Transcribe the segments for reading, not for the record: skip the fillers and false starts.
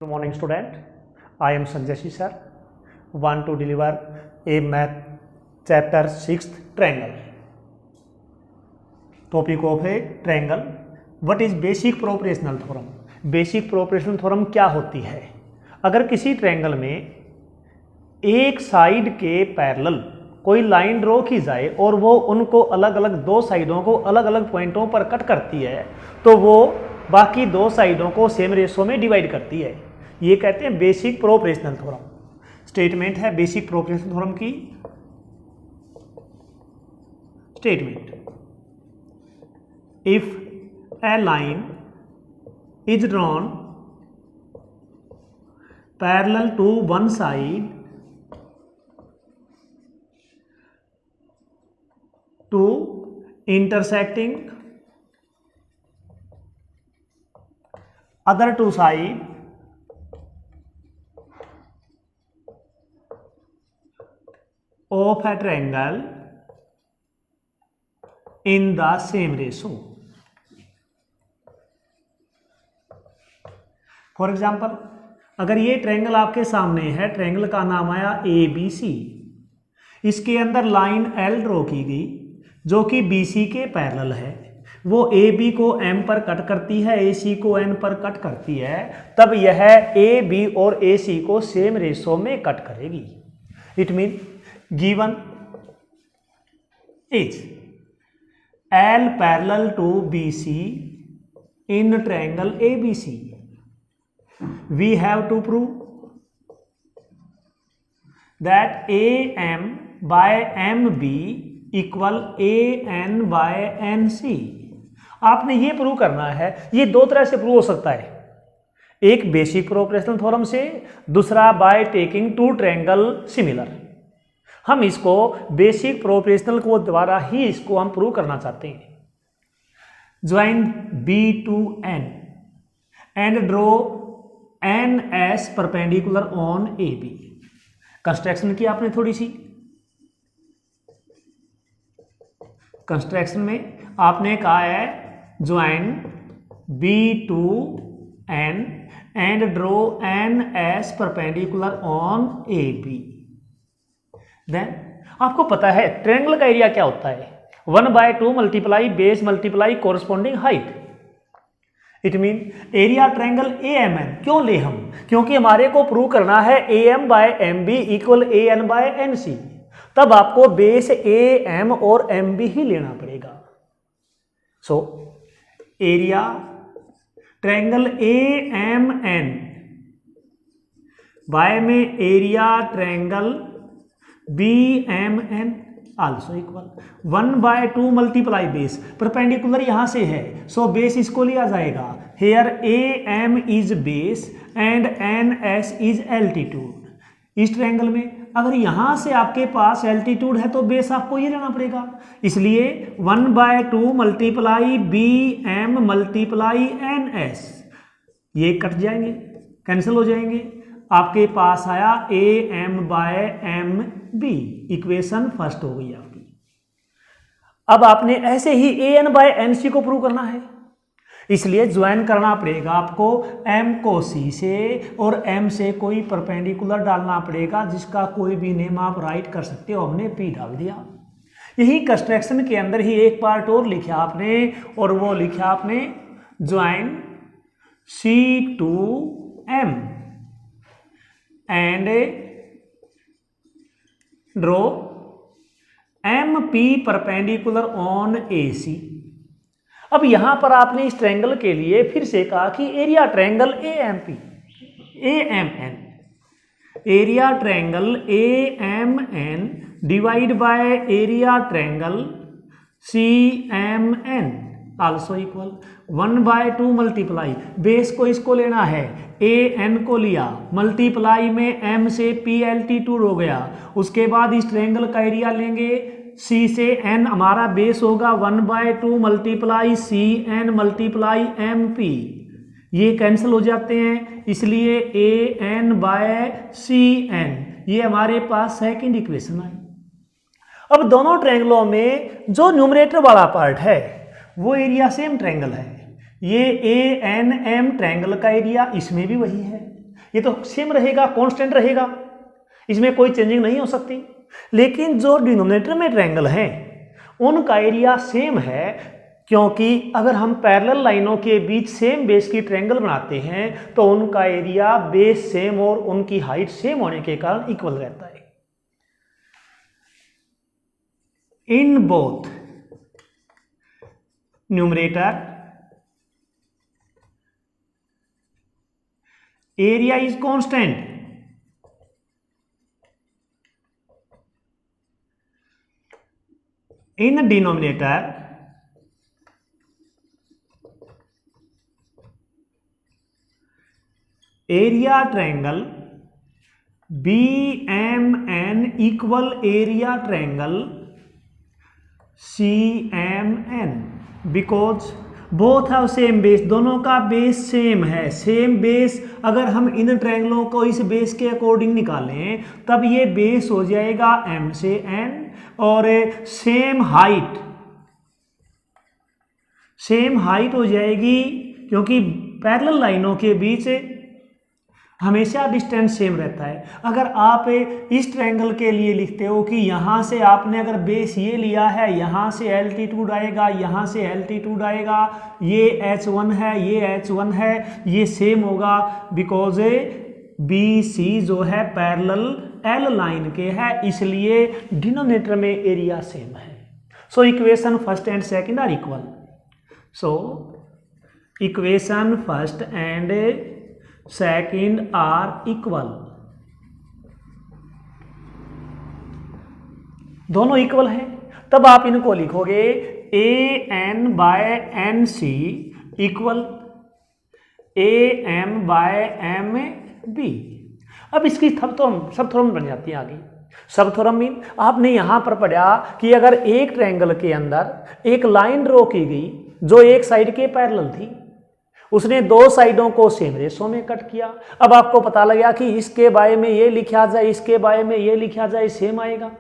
Good morning, student. I am Sanjay sir. Want to deliver a math chapter 6th triangle. Topic of a triangle. What is basic proportional theorem? Basic proportional theorem क्या होती है? अगर किसी triangle में एक side के parallel कोई line draw की जाए और वो उनको अलग अलग दो साइडों को अलग अलग पॉइंटों पर कट करती है तो वो बाकी दो साइडों को सेम रेशो में डिवाइड करती है। ये कहते हैं बेसिक प्रोपोर्शनल थ्योरम। स्टेटमेंट है बेसिक प्रोपोर्शनल थ्योरम की। Statement, if a line is drawn parallel to one side to intersecting other two side of a triangle in the same ratio. For example, अगर ये triangle आपके सामने है, triangle का नाम आया ABC, इसके अंदर लाइन L ड्रॉ की गई जो कि BC के पैरेलल है, वो AB को M पर कट करती है, AC को N पर कट करती है, तब यह AB और AC को सेम रेशो में कट करेगी। It mean given is L parallel to BC in triangle ABC, we have to prove that AM by MB equal AN by NC। आपने ये प्रूव करना है। ये दो तरह से प्रूव हो सकता है, एक बेसिक प्रोपोर्शनल थ्योरम से, दूसरा by taking two triangle similar. हम इसको बेसिक प्रोपोर्शनल को द्वारा ही इसको हम प्रूव करना चाहते हैं। Join B to N and draw NS perpendicular on AB। Construction की आपने थोड़ी सी, कंस्ट्रक्शन में आपने कहा है join B to N and draw NS perpendicular on AB। Then आपको पता है ट्रायंगल का एरिया क्या होता है, 1/2 multiply base multiply corresponding height. It mean area triangle AMN। क्यों ले हम? क्योंकि हमारे को प्रूव करना है AM by MB equal AN by NC, तब आपको बेस AM और MB ही लेना पड़ेगा। So area triangle AMN by में area triangle BMN also equal 1/2 multiply base, perpendicular यहां से है, सो बेस इसको लिया जाएगा। Here AM is base and NS is altitude. इस ट्रायंगल में अगर यहां से आपके पास एल्टीट्यूड है तो बेस आपको ये लेना पड़ेगा, इसलिए 1/2 मल्टीप्लाई BM मल्टीप्लाई NS, ये कट जाएंगे, कैंसिल हो जाएंगे। आपके पास आया AM by MB। Equation first हो गई आपकी। अब आपने ऐसे ही AN बाय NC को प्रूव करना है, इसलिए ज्वाइन करना पड़ेगा आपको M को C से और M से कोई परपेंडिकुलर डालना पड़ेगा, जिसका कोई भी नेम आप राइट कर सकते हो। हमने P डाल दिया। यही कंस्ट्रक्शन के अंदर ही एक पार्ट और लिखा आपने, और वो लिखा आपने join C to M and draw MP perpendicular on AC। अब यहां पर आपने इस ट्रायंगल के लिए फिर से कहा कि area triangle AMN, area triangle AMN divide by area triangle CMN also equal 1/2 multiply base को इसको लेना है, AN को लिया, मल्टीप्लाई में M से P एल्टीट्यूड हो गया। उसके बाद इस ट्रायंगल का एरिया लेंगे, C से N हमारा बेस होगा 1/2 मल्टीप्लाई CN मल्टीप्लाई MP। ये कैंसिल हो जाते हैं, इसलिए AN बाय CN। ये हमारे पास सेकंड इक्वेशन आई। अब दोनों ट्रायंगलों में जो न्यूमरेटर वाला पार्ट है वो एरिया सेम ट्रायंगल है। ये ANM ट्रायंगल का एरिया इसमें भी वही है, ये तो सेम रहेगा, कांस्टेंट रहेगा, इसमें कोई चेंजिंग नहीं हो सकती। लेकिन जो डिनोमिनेटर में ट्रायंगल हैं उनका एरिया सेम है, क्योंकि अगर हम पैरेलल लाइनों के बीच सेम बेस की ट्रायंगल बनाते हैं तो उनका एरिया बेस सेम और उनकी हाइट सेम होने के कारण इक्वल रहता है। इन both numerator area is constant, in denominator area triangle BMN equal area triangle CMN, because both have same base, दोनों का बेस सेम है। सेम बेस अगर हम इन ट्रायंगलों को इस बेस के अकॉर्डिंग निकालें तब ये बेस हो जाएगा M से N, और सेम हाइट हो जाएगी, क्योंकि पैरेलल लाइनों के बीच हमेशा डिस्टेंस सेम रहता है। अगर आप इस ट्रायंगल के लिए लिखते हो कि यहाँ से आपने अगर बेस ये लिया है, यहाँ से एल्टीट्यूड आएगा, यहाँ से एल्टीट्यूड आएगा, ये H1 है, ये H1 है, ये सेम होगा, बिकॉज BC जो है पैरेलल L लाइन के है, इसलिए डिनोमिनेटर में एरिया सेम है। So equation first and second are equal. So equation first and second are equal, दोनों इक्वल हैं। तब आप इनको लिखोगे AN/NC इक्वल AM/MB। अब इसकी सब थ्योरम बन जाती है आगे। सब थ्योरम मीन आपने यहां पर पढ़ा कि अगर एक ट्रायंगल के अंदर एक लाइन ड्रॉ की गई जो एक साइड के पैरेलल थी, उसने दो साइडों को सेम रेशो में कट किया। अब आपको पता लगा कि इसके बारे में ये लिखा जाए, इसके बारे में ये लिखा जाए, सेम आएगा।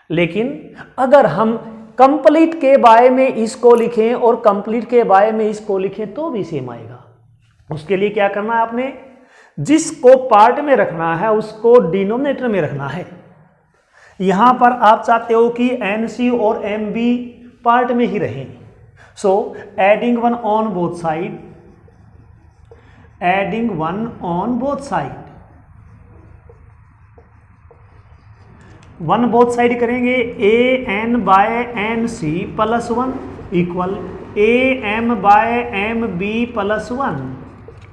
लेकिन अगर हम कंप्लीट के बारे में इसको लिखें और कंप्लीट के बारे में इसको लिखें तो भी सेम आएगा। उसके लिए क्या करना है, आपने जिसको पार्ट में रखना है उसको डिनोमिनेटर में रखना है। यहां पर आप चाहते हो कि NC और MB पार्ट में ही रहें। So adding one on both side, adding 1 on both side, 1 both side करेंगे AN/NC plus 1 equal AM/MB plus 1।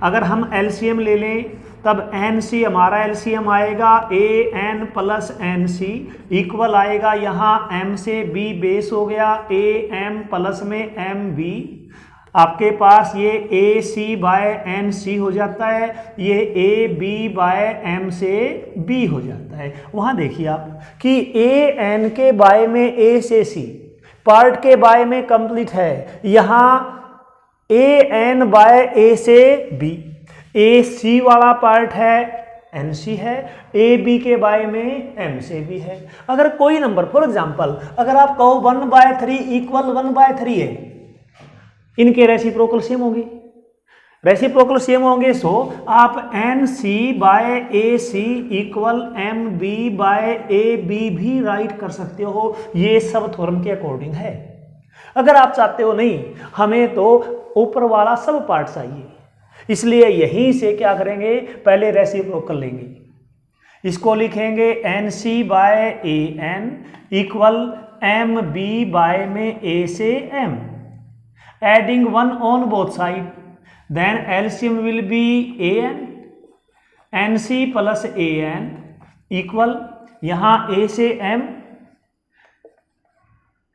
अगर हम LCM ले लें तब NC हमारा LCM आएगा AN प्लस NC इक्वल आएगा यहाँ M से B बेस हो गया AM प्लस में MB। आपके पास ये AC/NC हो जाता है, ये AB/M से B हो जाता है। वहाँ देखिए आप कि AN के बाय में A से C पार्ट के बाय में कंप्लीट है, यहाँ AN/A से B AC वाला पार्ट है NC है, AB के बाय में M से B है। अगर कोई नंबर फॉर एग्जांपल अगर आप कहो 1/3 इक्वल 1/3 है, इनके रेसिप्रोकल सेम होंगे, रेसिप्रोकल सेम होंगे। सो आप NC/AC इक्वल MB/AB भी राइट कर सकते हो। ये सब थ्योरम के अकॉर्डिंग है। अगर आप चाहते हो नहीं हमें तो ऊपर वाला सब पार्ट चाहिए, इसलिए यहीं से क्या करेंगे, पहले रेसिप्रोकल लेंगे, इसको लिखेंगे NC/AN इक्वल MB/ में A से M, adding 1 on both side, then LCM will be AN, NC plus AN equal यहाँ A से M,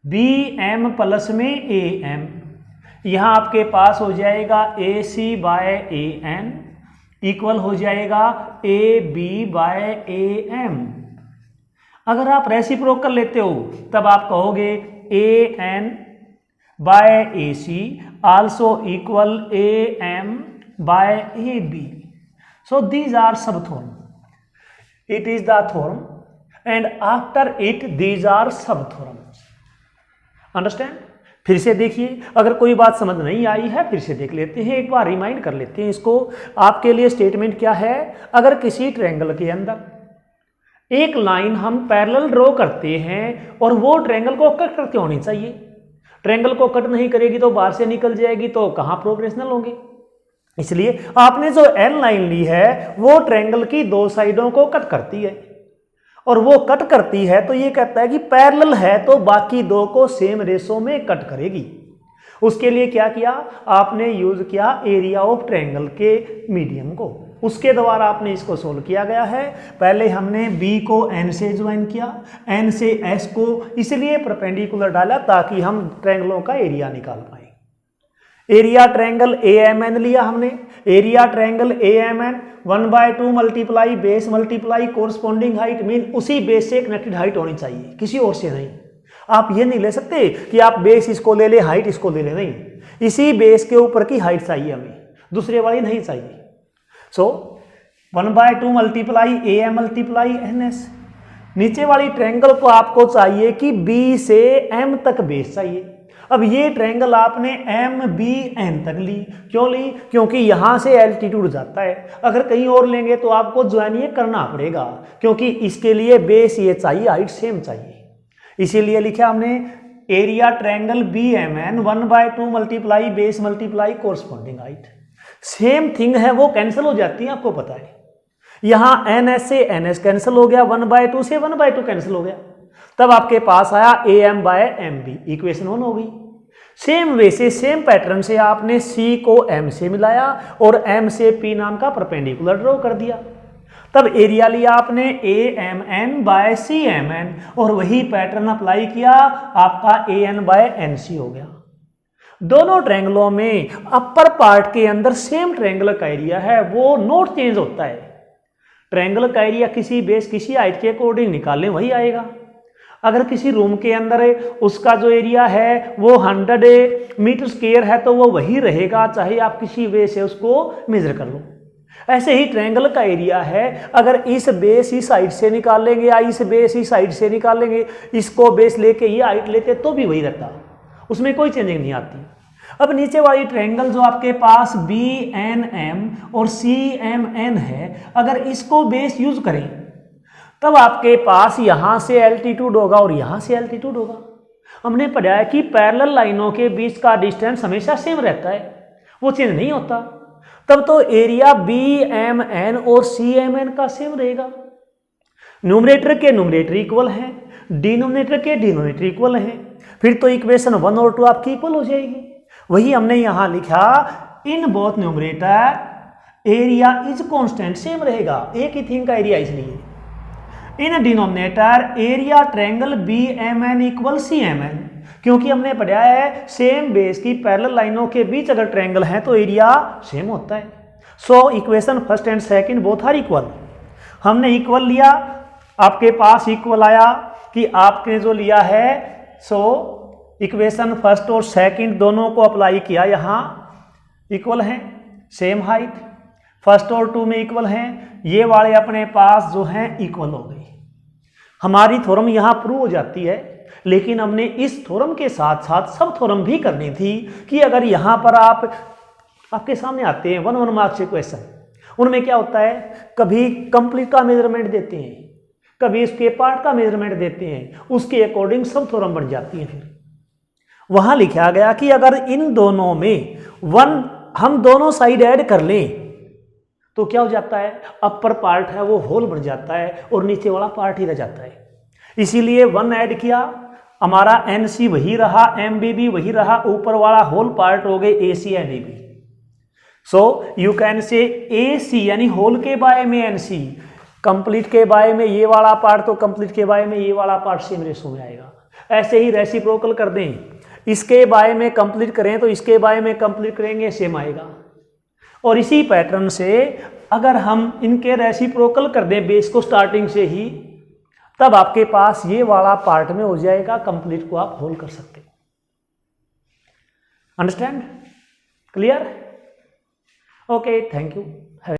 BM प्लस में AM, यहाँ आपके पास हो जाएगा AC/AN इक्वल हो जाएगा AB/AM। अगर आप रेसिप्रोकल लेते हो तब आप कहोगे AN/AC also equal AM/AB. So these are subtheorem. It is the theorem and after it these are subtheorems. Understand? फिर से देखिए, अगर कोई बात समझ नहीं आई है फिर से देख लेते हैं, एक बार रिमाइंड कर लेते हैं इसको। आपके लिए स्टेटमेंट क्या है, अगर किसी ट्रायंगल के अंदर एक लाइन हम पैरेलल ड्रॉ करते हैं और वो ट्रायंगल को कट करके होनी चाहिए, ट्रायंगल को कट नहीं करेगी तो बाहर से निकल जाएगी, तो कहाँ प्रोग्रेशनल होंगे। इसलिए आपने जो एल लाइन ली है वो ट्रायंगल की दो साइडों को कट करती है, और वो कट करती है तो ये कहता है कि पैरेलल है तो बाकी दो को सेम रेशो में कट करेगी। उसके लिए क्या किया आपने, यूज किया एरिया ऑफ ट्रायंगल के मीडियम को, उसके द्वारा आपने इसको सोल्व किया गया है। पहले हमने बी को एन से ज्वाइन किया, एन से एस को इसलिए परपेंडिकुलर डाला ताकि हम ट्रायंगलों का एरिया निकाल पाए। Area triangle A M N लिया हमने, area triangle A M N 1/2 multiply base multiply corresponding height, mean उसी बेस से कनेक्टेड हाइट होनी चाहिए, किसी और से नहीं। आप ये नहीं ले सकते कि आप बेस इसको ले ले हाइट इसको ले ले, नहीं, इसी बेस के ऊपर की हाइट चाहिए हमें, दूसरे वाली नहीं चाहिए। So 1/2 multiply A M multiply N S, नीचे वाली ट्रायंगल को आपको चाहिए कि बी से एम तक बेस चाहिए। अब ये ट्रायंगल आपने एम बी एन तक ली, क्यों ली, क्योंकि यहां से एल्टीट्यूड जाता है, अगर कहीं और लेंगे तो आपको ज्वाइन ये करना पड़ेगा, क्योंकि इसके लिए बेस ये चाहिए, हाइट सेम चाहिए। इसीलिए लिखा हमने area triangle B M N 1/2 multiply base multiply corresponding height. Same thing है वो कैंसिल हो जाती है, आपको पता है। यहां एन एस से एन एस कैंसिल हो गया, 1/2 से 1/2 कैंसिल हो गया, तब आपके पास आया A M by M B, equation 1 हो गई। सेम वे से सेम पैटर्न से आपने सी को एम से मिलाया और एम से पी नाम का परपेंडिकुलर ड्रॉ कर दिया, तब एरिया लिया आपने A M N by C M N और वही पैटर्न अप्लाई किया, आपका A N by N C हो गया। दोनों ट्रायंगलों में अपर पार्ट के अंदर सेम ट्रायंगल का एरिया है, वो नोट चेंज होता है। ट्रायंगल का एरिया किसी बेस किसी हाइट के अकॉर्डिंग निकालें वही आएगा। अगर किसी रूम के अंदर है उसका जो एरिया है वो 100 मीटर स्क्वायर है तो वो वही रहेगा, चाहे आप किसी वे से उसको मेजर कर लो। ऐसे ही ट्रायंगल का एरिया है, अगर इस बेस इस साइड से निकालेंगे या इस बेस इस साइड से निकालेंगे, इसको बेस लेके ये हाइट लेते तो भी वही रहता, उसमें कोई चेंजिंग नहीं आती। अब नीचे वाली ट्रायंगल जो आपके पास बी एन एम और सी एम एन है, अगर इसको बेस यूज करें तब आपके पास यहां से एल्टीट्यूड होगा और यहां से एल्टीट्यूड होगा। हमने पढ़ा है कि पैरेलल लाइनों के बीच का डिस्टेंस हमेशा सेम रहता है, वो चेंज नहीं होता। तब तो एरिया बी एम एन और सी एम एन का सेम रहेगा। न्यूमरेटर के न्यूमरेटर इक्वल है, डिनोमिनेटर के डिनोमिनेटर इक्वल है, फिर तो इक्वेशन 1 और 2 आपकी इक्वल हो जाएगी। वही हमने यहां लिखा, in both numerator area is constant, same रहेगा, एक ही थिंग का एरिया, इसलिए in denominator area triangle B M N equal C M N, क्योंकि हमने पढ़ा है सेम बेस की पैरेलल लाइनों के बीच अगर ट्रायंगल है तो एरिया सेम होता है। So equation first and second both are equal. हमने इक्वल लिया, आपके पास इक्वल आया कि आपने जो लिया है, सो इक्वेशन फर्स्ट और सेकंड दोनों को अप्लाई किया, यहां इक्वल है, सेम हाइट, फर्स्ट और 2 में इक्वल हैं, ये वाले अपने पास जो हैं इक्वल हो गई। हमारी थ्योरम यहां प्रूव हो जाती है, लेकिन हमने इस थ्योरम के साथ साथ सब थ्योरम भी करनी थी कि अगर यहां पर आपके सामने आते हैं 1 मार्क्स के क्वेश्चन, उनमें क्या होता है, कभी कंप्लीट का मेजरमेंट देते हैं, कभी इसके पार्ट का मेजरमेंट देते हैं, उसके अकॉर्डिंग सब थ्योरम बन जाती हैं। फिर वहां लिखा गया कि अगर इन दोनों में 1 हम दोनों साइड ऐड कर लें तो क्या हो जाता है, अपर पार्ट है वो होल बन जाता है और नीचे वाला पार्ट ही रह जाता है। इसीलिए 1 ऐड किया, हमारा एन सी वही रहा, एम बी भी वही रहा, ऊपर वाला होल पार्ट हो गए A C and A B. So you can say A C यानी होल के बाय में एन सी, कंप्लीट के बाय में ये वाला पार्ट तो कंप्लीट के बाय में ये वाला पार्ट सेम रेशो में आएगा। ऐसे ही रेसिप्रोकल कर दें, इसके बाय में कंप्लीट करें तो इसके बाय में कंप्लीट करेंगे, सेम आएगा। और इसी पैटर्न से अगर हम इनके रेसिप्रोकल कर दें बेस को स्टार्टिंग से ही, तब आपके पास ये वाला पार्ट में हो जाएगा, कंप्लीट को आप होल कर सकते। Understand? Clear? Okay, thank you.